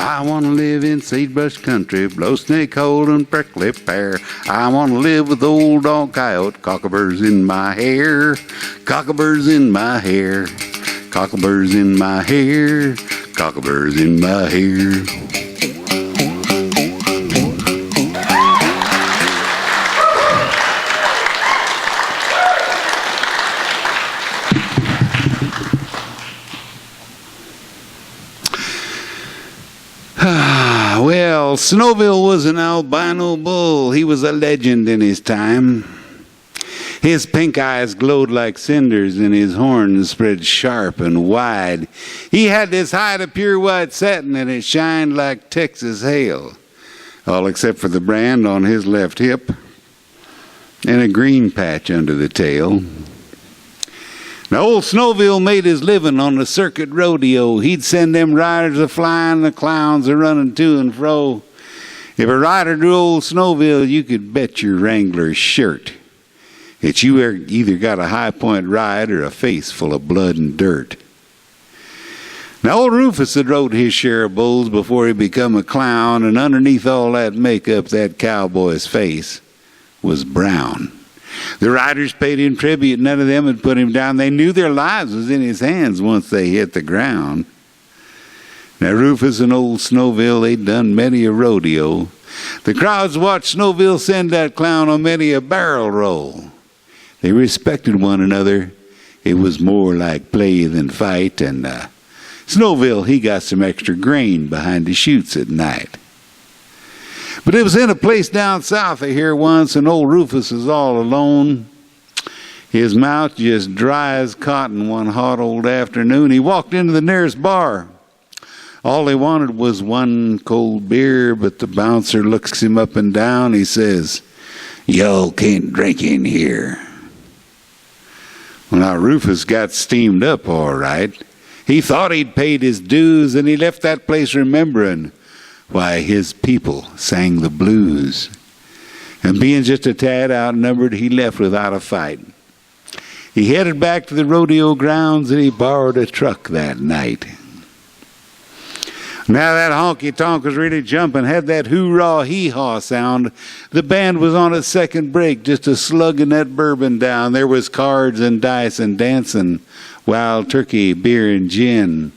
I want to live in sagebrush country, blow snake hole and prickly pear. I want to live with old dog coyote, cockaburs in my hair, cockaburs in my hair, cockaburs in my hair, cockaburs in my hair. Well, Snowville was an albino bull. He was a legend in his time. His pink eyes glowed like cinders, and his horns spread sharp and wide. He had this hide of pure white satin, and it shined like Texas hail, all except for the brand on his left hip and a green patch under the tail. Now, old Snowville made his living on the circuit rodeo. He'd send them riders a-flying, the clowns a-running to and fro. If a rider drew old Snowville, you could bet your Wrangler's shirt that you either got a high-point ride or a face full of blood and dirt. Now, old Rufus had rode his share of bulls before he become a clown, and underneath all that makeup, that cowboy's face was brown. The riders paid him tribute. None of them had put him down. They knew their lives was in his hands once they hit the ground. Now, Rufus and old Snowville, they'd done many a rodeo. The crowds watched Snowville send that clown on many a barrel roll. They respected one another. It was more like play than fight, and Snowville, he got some extra grain behind the chutes at night. But it was in a place down south of here once, and old Rufus was all alone. His mouth just dry as cotton one hot old afternoon. He walked into the nearest bar. All he wanted was one cold beer, but the bouncer looks him up and down. He says, "Y'all can't drink in here." Well, now Rufus got steamed up all right. He thought he'd paid his dues, and he left that place remembering why his people sang the blues. And being just a tad outnumbered, he left without a fight. He headed back to the rodeo grounds, and he borrowed a truck that night. Now that honky-tonk was really jumping, had that hoorah hee-haw sound. The band was on its second break, just a slugging that bourbon down. There was cards and dice and dancing, wild turkey, beer and gin,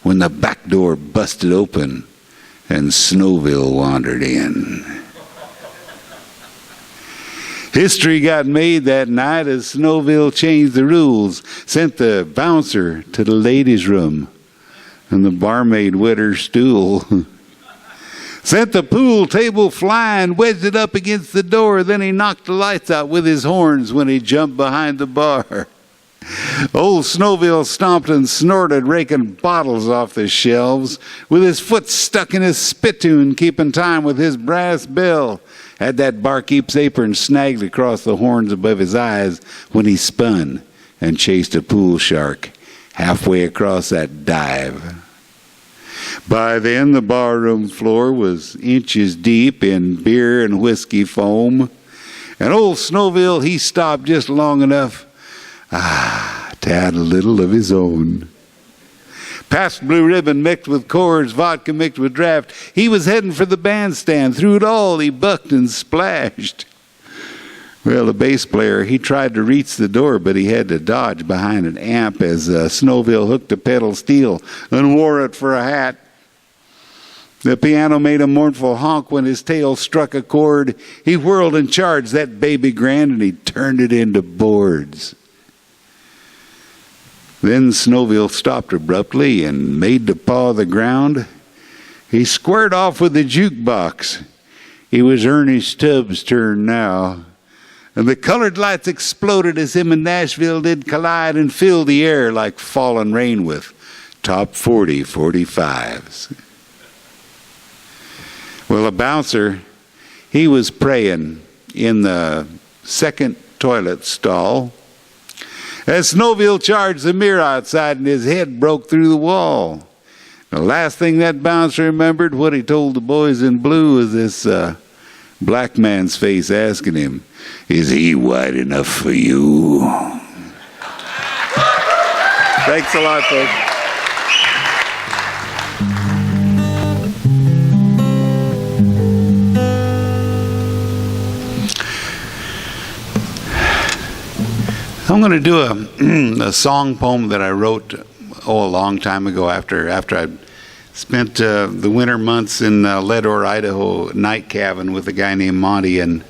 when the back door busted open and Snowville wandered in. History got made that night as Snowville changed the rules, sent the bouncer to the ladies' room, and the barmaid wet her stool. Sent the pool table flying, wedged it up against the door, then he knocked the lights out with his horns when he jumped behind the bar. Old Snowville stomped and snorted, raking bottles off the shelves, with his foot stuck in his spittoon, keeping time with his brass bell. Had that barkeep's apron snagged across the horns above his eyes when he spun and chased a pool shark halfway across that dive. By then, the barroom floor was inches deep in beer and whiskey foam, and old Snowville, he stopped just long enough to add a little of his own. Past Blue Ribbon mixed with Coors, vodka mixed with draft. He was heading for the bandstand. Through it all, he bucked and splashed. Well, the bass player, he tried to reach the door, but he had to dodge behind an amp as Snowville hooked a pedal steel and wore it for a hat. The piano made a mournful honk when his tail struck a chord. He whirled and charged that baby grand, and he turned it into boards. Then Snowville stopped abruptly and made to paw the ground. He squared off with the jukebox. It was Ernest Tubbs' turn now. And the colored lights exploded as him and Nashville did collide and fill the air like falling rain with top 40 45s. Well, a bouncer, he was praying in the second toilet stall as Snowville charged the mirror outside and his head broke through the wall. The last thing that bouncer remembered, what he told the boys in blue, was this black man's face asking him, "Is he white enough for you?" Thanks a lot, folks. I'm going to do a song poem that I wrote a long time ago after I spent the winter months in Leadore, Idaho, night cabin with a guy named Monty, and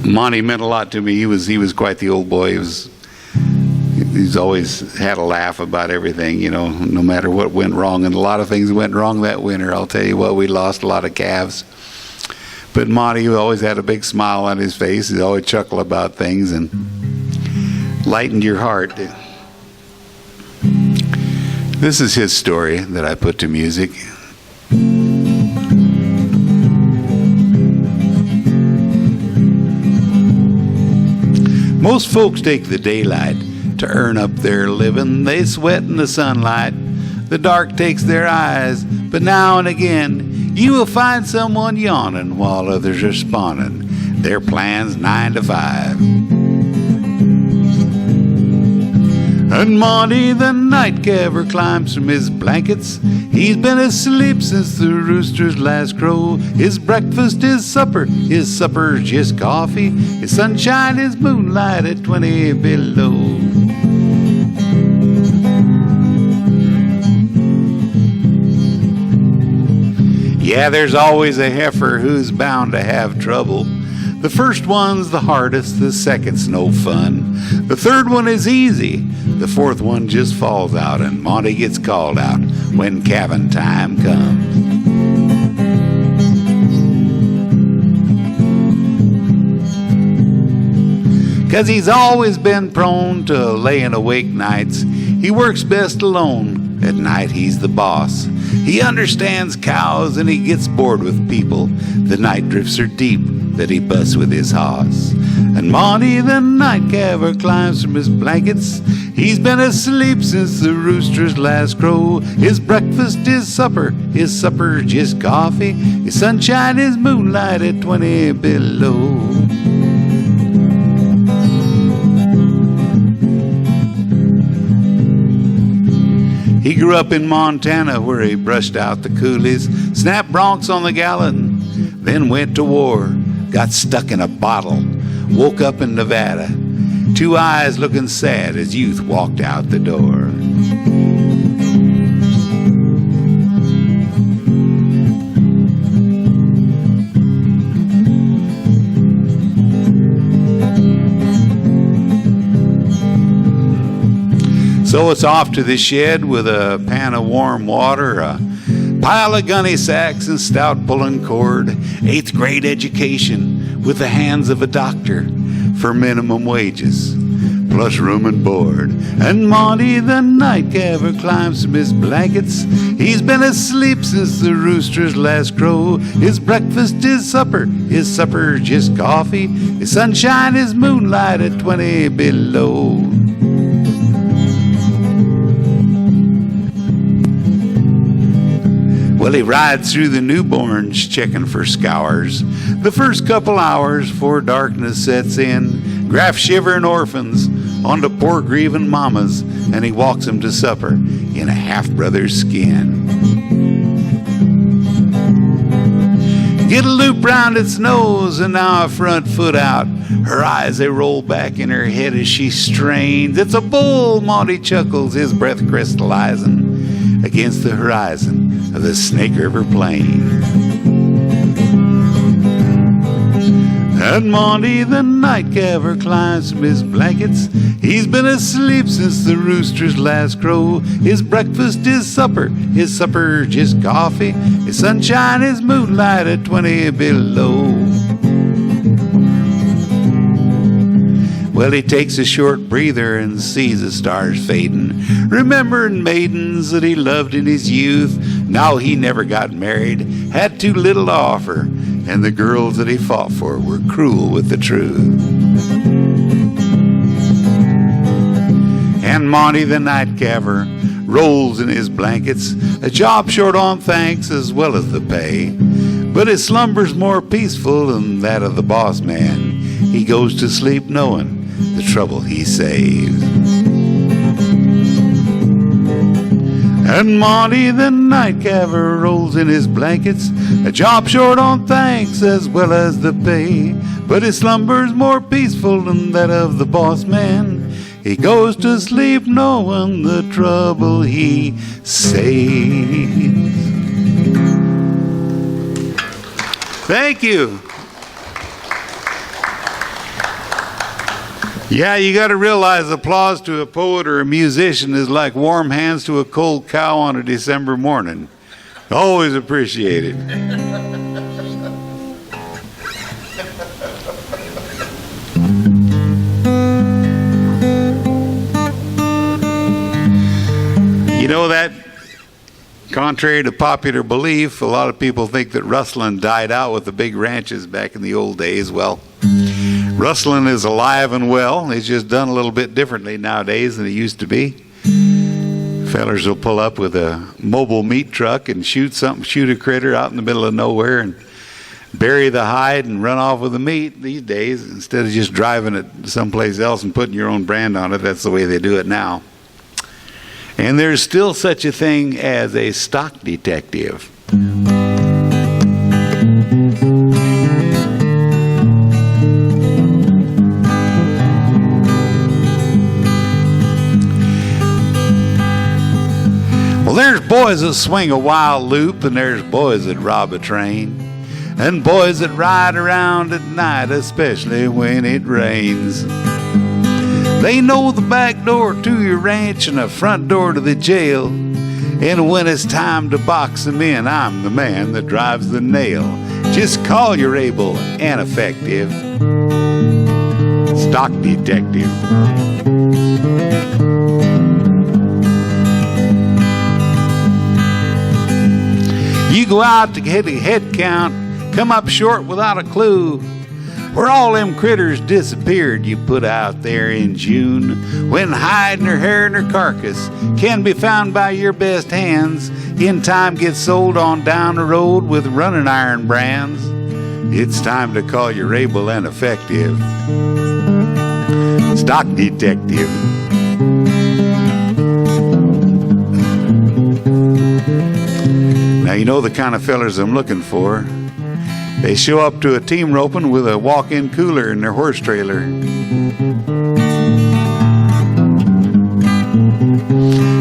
Monty meant a lot to me. He was quite the old boy. He's always had a laugh about everything, you know, no matter what went wrong. And a lot of things went wrong that winter. I'll tell you what, we lost a lot of calves. But Monty always had a big smile on his face. He'd always chuckle about things and lightened your heart. This is his story that I put to music. Most folks take the daylight to earn up their living. They sweat in the sunlight. The dark takes their eyes. But now and again, you will find someone yawning while others are spawning their plans 9 to 5. And Monty the night caver climbs from his blankets. He's been asleep since the rooster's last crow. His breakfast is supper, his supper's just coffee. His sunshine is moonlight at 20 below. Yeah, there's always a heifer who's bound to have trouble. The first one's the hardest, the second's no fun. The third one is easy, the fourth one just falls out, and Monty gets called out when calving time comes. 'Cause he's always been prone to laying awake nights. He works best alone. At night he's the boss. He understands cows and he gets bored with people. The night drifts are deep that he busts with his hoss. And Monty the night caver climbs from his blankets. He's been asleep since the rooster's last crow. His breakfast is supper, his supper's just coffee. His sunshine is moonlight at 20 below. He grew up in Montana where he brushed out the coolies, snapped broncs on the gallon, then went to war, got stuck in a bottle, woke up in Nevada, 2 eyes looking sad as youth walked out the door. So it's off to the shed with a pan of warm water, a pile of gunny sacks and stout pulling cord, 8th grade education with the hands of a doctor for minimum wages, plus room and board. And Monty the night caver climbs from his blankets. He's been asleep since the rooster's last crow. His breakfast is supper, his supper's just coffee. His sunshine is moonlight at 20 below. Well, he rides through the newborns checking for scours. The first couple hours before darkness sets in, graft shivering orphans onto poor grieving mamas, and he walks them to supper in a half-brother's skin. Get a loop round its nose and now a front foot out. Her eyes, they roll back in her head as she strains. It's a bull, Monty chuckles, his breath crystallizing against the horizon of the Snake River Plain. And Monty the night caver climbs from his blankets. He's been asleep since the rooster's last crow. His breakfast is supper, his supper just coffee. His sunshine is moonlight at 20 below. Well, he takes a short breather and sees the stars fading, remembering maidens that he loved in his youth. Now he never got married, had too little to offer, and the girls that he fought for were cruel with the truth. And Monty the night caver rolls in his blankets, a job short on thanks as well as the pay. But his slumber's more peaceful than that of the boss man. He goes to sleep knowing the trouble he saved. And Monty the night caver rolls in his blankets, a job short on thanks as well as the pay. but his slumber's more peaceful than that of the boss man. He goes to sleep knowing the trouble he saves. Thank you. Yeah, you got to realize applause to a poet or a musician is like warm hands to a cold cow on a December morning. Always appreciate it. You know that, contrary to popular belief, a lot of people think that rustling died out with the big ranches back in the old days. Well, rustling is alive and well. It's just done a little bit differently nowadays than it used to be. Fellers will pull up with a mobile meat truck and shoot a critter out in the middle of nowhere and bury the hide and run off with the meat these days instead of just driving it someplace else and putting your own brand on it. That's the way they do it now. And there's still such a thing as a stock detective. Well, there's boys that swing a wild loop, and there's boys that rob a train, and boys that ride around at night, especially when it rains. They know the back door to your ranch and the front door to the jail. And when it's time to box them in, I'm the man that drives the nail. Just call your able and effective stock detective. You go out to get a head count, come up short without a clue. Where all them critters disappeared you put out there in June, when hide and her hair and her carcass can be found by your best hands, in time gets sold on down the road with running iron brands. It's time to call your able and effective stock detective. Now you know the kind of fellers I'm looking for. They show up to a team roping with a walk-in cooler in their horse trailer.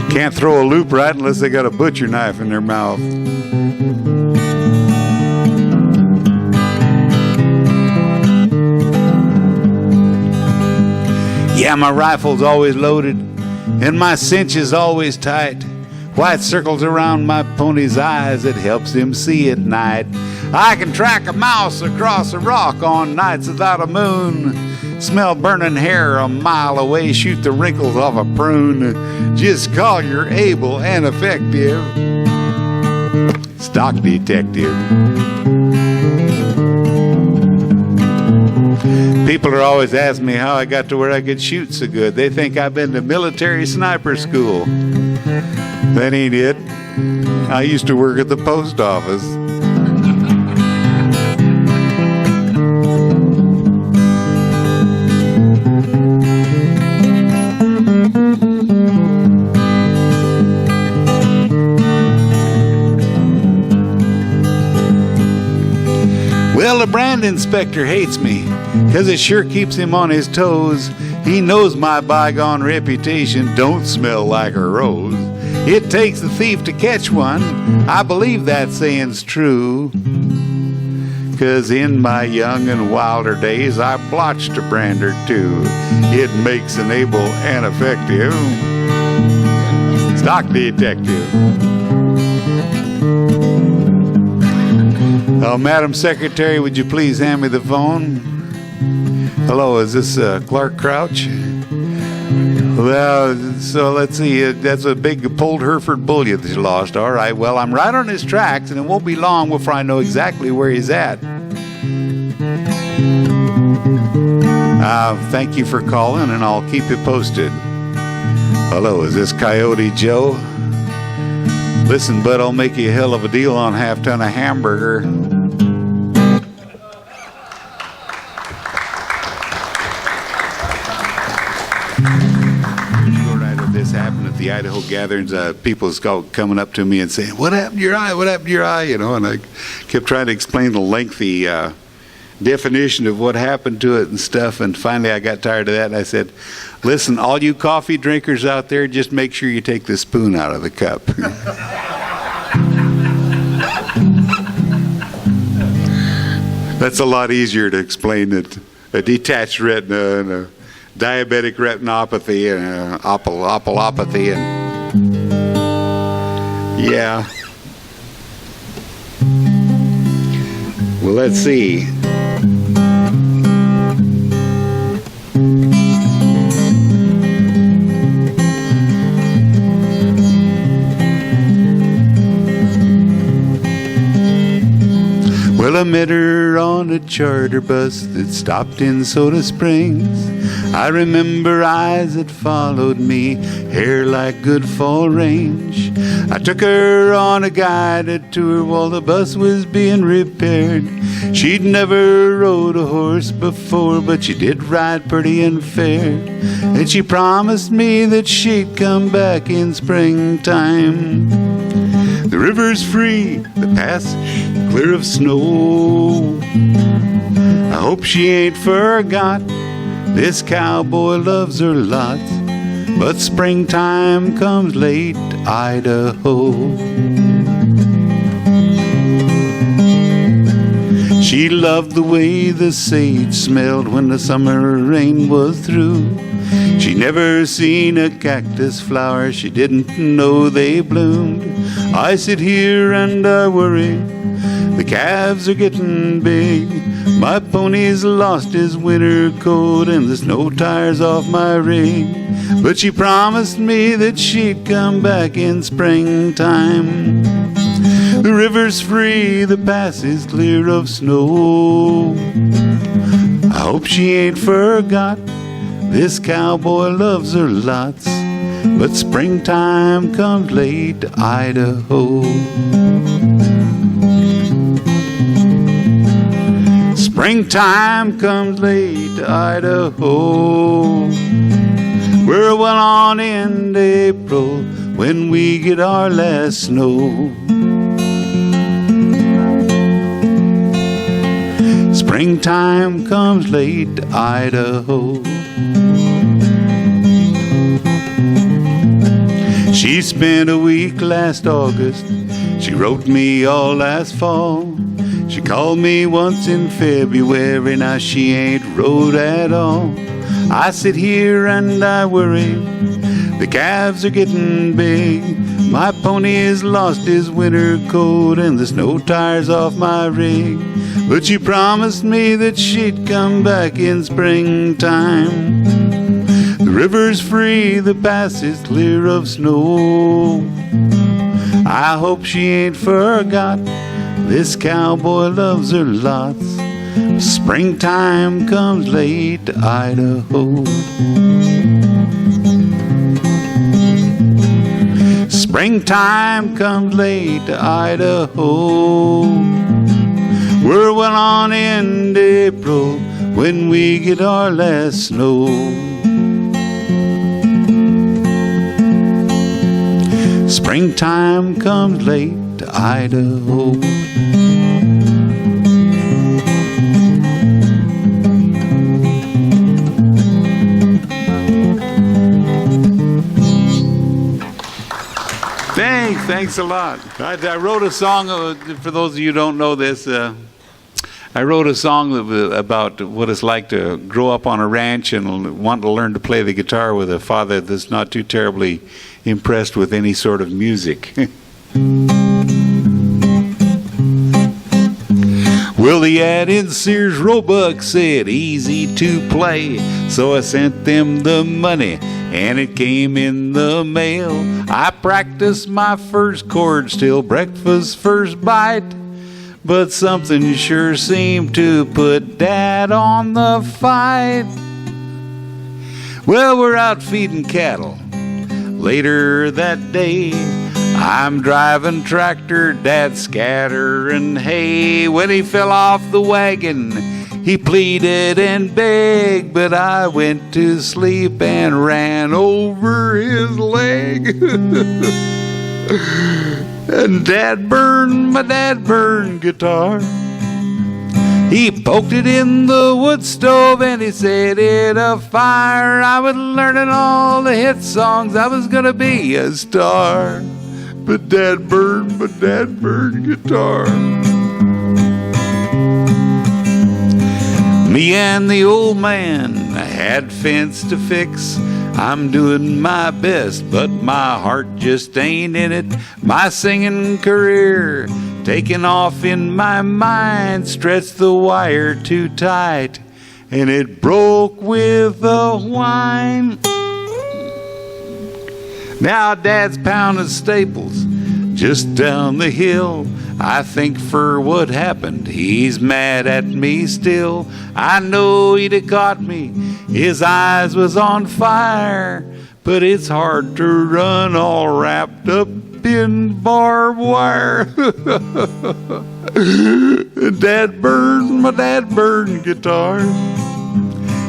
Can't throw a loop right unless they got a butcher knife in their mouth. Yeah, my rifle's always loaded and my cinch is always tight. White circles around my pony's eyes, it helps him see at night. I can track a mouse across a rock on nights without a moon. Smell burning hair a mile away, shoot the wrinkles off a prune. Just call your able and effective stock detective. People are always asking me how I got to where I could shoot so good. They think I've been to military sniper school. That ain't it. I used to work at the post office. Well, the brand inspector hates me, 'cause it sure keeps him on his toes. He knows my bygone reputation don't smell like a rose. It takes a thief to catch one. I believe that saying's true, 'cause in my young and wilder days I blotched a brand or two. It makes an able and effective stock detective. Madam Secretary, would you please hand me the phone? Hello, is this Clark Crouch? Well, so let's see. That's a big polled Hereford bull that you lost. All right. Well, I'm right on his tracks, and it won't be long before I know exactly where he's at. Thank you for calling, and I'll keep you posted. Hello, is this Coyote Joe? Listen, bud, I'll make you a hell of a deal on half ton of hamburger. This happened at the Idaho gatherings. People coming up to me and saying, "What happened to your eye? What happened to your eye?" You know, and I kept trying to explain the lengthy definition of what happened to it and stuff. And finally I got tired of that, and I said, listen, all you coffee drinkers out there, just make sure you take the spoon out of the cup. That's a lot easier to explain that a detached retina and a diabetic retinopathy and opalopathy and yeah. Well, let's see. Well, I met her on a charter bus that stopped in Soda Springs. I remember eyes that followed me, hair like good fall range. I took her on a guided tour while the bus was being repaired. She'd never rode a horse before, but she did ride pretty and fair. And she promised me that she'd come back in springtime. The river's free, the pass clear of snow. I hope she ain't forgot this cowboy loves her lots, but springtime comes late, Idaho. She loved the way the sage smelled when the summer rain was through. She never seen a cactus flower, she didn't know they bloomed. I sit here and I worry, the calves are getting big. My pony's lost his winter coat and the snow tires off my rig. But she promised me that she'd come back in springtime. The river's free, the pass is clear of snow. I hope she ain't forgot this cowboy loves her lots, but springtime comes late, Idaho. Springtime comes late, Idaho. We're well on into April when we get our last snow. Springtime comes late, Idaho. She spent a week last August, she wrote me all last fall. She called me once in February, now she ain't wrote at all. I sit here and I worry, the calves are getting big. My pony has lost his winter coat and the snow tires off my rig. But she promised me that she'd come back in springtime. The river's free, the pass is clear of snow. I hope she ain't forgot this cowboy loves her lots. Springtime comes late, Idaho. Springtime comes late, Idaho. We're well on into April when we get our last snow. Springtime comes late, Idaho. Thanks a lot. I wrote a song, for those of you who don't know this, I wrote a song about what it's like to grow up on a ranch and want to learn to play the guitar with a father that's not too terribly impressed with any sort of music. Well, the ad in Sears Roebuck said easy to play, so I sent them the money and it came in the mail. I practiced my first chords till breakfast first bite, but something sure seemed to put Dad on the fight. Well, we're out feeding cattle. Later that day, I'm driving tractor, Dad scattering hay. When he fell off the wagon, he pleaded and begged, but I went to sleep and ran over his leg. And my dad burned guitar. He poked it in the wood stove and he set it afire. I was learning all the hit songs, I was gonna be a star. But Dad burned guitar. Me and the old man had fence to fix. I'm doing my best, but my heart just ain't in it. My singing career taking off in my mind, stretched the wire too tight, and it broke with a whine. Now Dad's pounding staples just down the hill. I think for what happened, he's mad at me still. I know he'd have got me, his eyes was on fire, but it's hard to run all wrapped up in barbed wire. My dad burned guitar.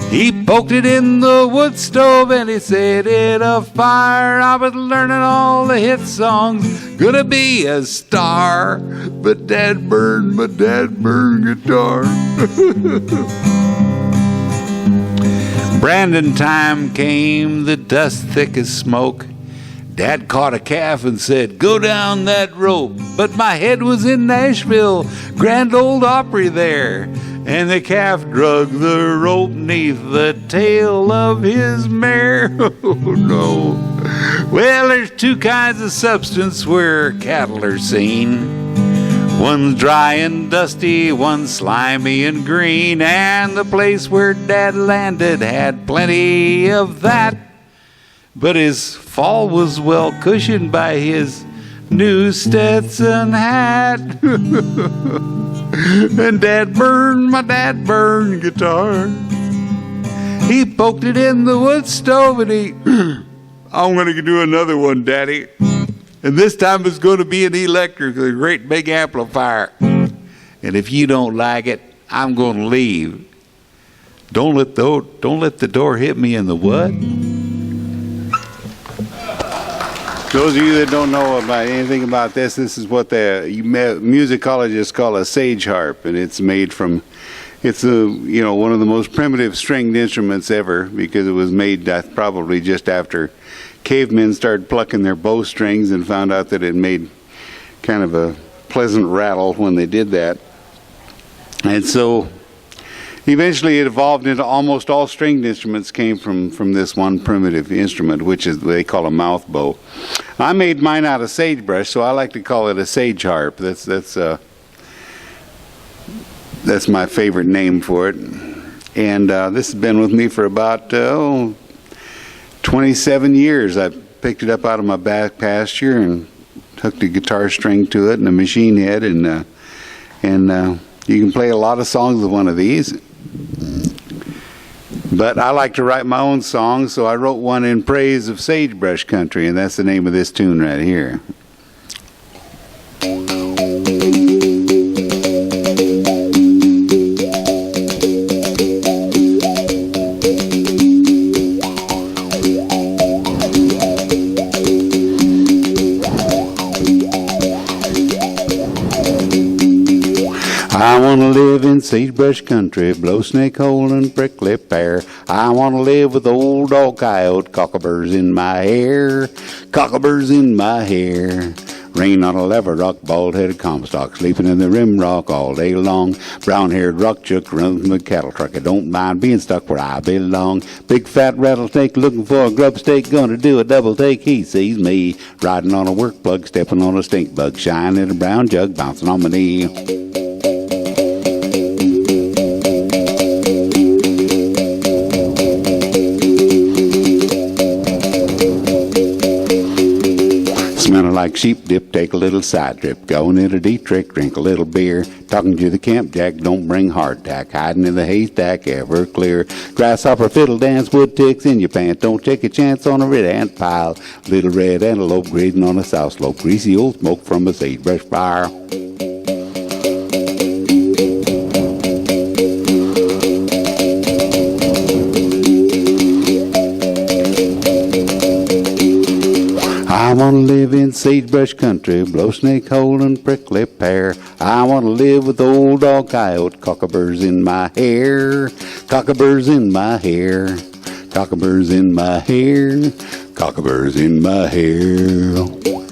He poked it in the wood stove and he set it afire. I was learning all the hit songs, gonna be a star. But Dad burned guitar. Brandon time came, the dust thick as smoke. Dad caught a calf and said, go down that rope. But my head was in Nashville, Grand Ole Opry there. And the calf drug the rope neath the tail of his mare. Oh no. Well, there's two kinds of substance where cattle are seen. One's dry and dusty, one's slimy and green. And the place where Dad landed had plenty of that. But his fall was well cushioned by his new Stetson hat. And my dad burned guitar. He poked it in the wood stove and I'm going to do another one, Daddy. And this time it's going to be an electric, a great big amplifier. And if you don't like it, I'm going to leave. Don't let the door hit me in the what? Those of you that don't know about anything about this is what the musicologists call a sage harp, and it's made from, it's one of the most primitive stringed instruments ever, because it was made probably just after cavemen started plucking their bowstrings and found out that it made kind of a pleasant rattle when they did that. And so eventually it evolved into almost all stringed instruments came from this one primitive instrument, which is they call a mouth bow. I made mine out of sagebrush, so I like to call it a sage harp. That's my favorite name for it. And this has been with me for about 27 years. I picked it up out of my back pasture and hooked a guitar string to it and a machine head, and you can play a lot of songs with one of these. But I like to write my own songs, so I wrote one in praise of sagebrush country, and that's the name of this tune right here. I want to live in sagebrush country, blow snake hole and prickly pear. I want to live with old dog coyote, cockaburs in my hair, cockaburs in my hair. Rain on a lever rock, bald-headed comstock, sleeping in the rim rock all day long. Brown-haired rock chuck runs from a cattle truck. I don't mind being stuck where I belong. Big fat rattlesnake looking for a grub stake, gonna do a double take. He sees me riding on a work plug, stepping on a stink bug, shining in a brown jug, bouncing on my knee. Smelling like sheep dip, take a little side trip. Going in a Dietrich, drink a little beer. Talking to the camp jack, don't bring hardtack. Hiding in the haystack, Everclear. Grasshopper fiddle dance, wood ticks in your pants. Don't take a chance on a red ant pile. Little red antelope grazing on a south slope. Greasy old smoke from a sagebrush fire. I want to live in sagebrush country, blow snake hole and prickly pear. I want to live with old dog coyote, cockaburs in my hair, cockaburs in my hair, cockaburs in my hair, cockaburs in my hair.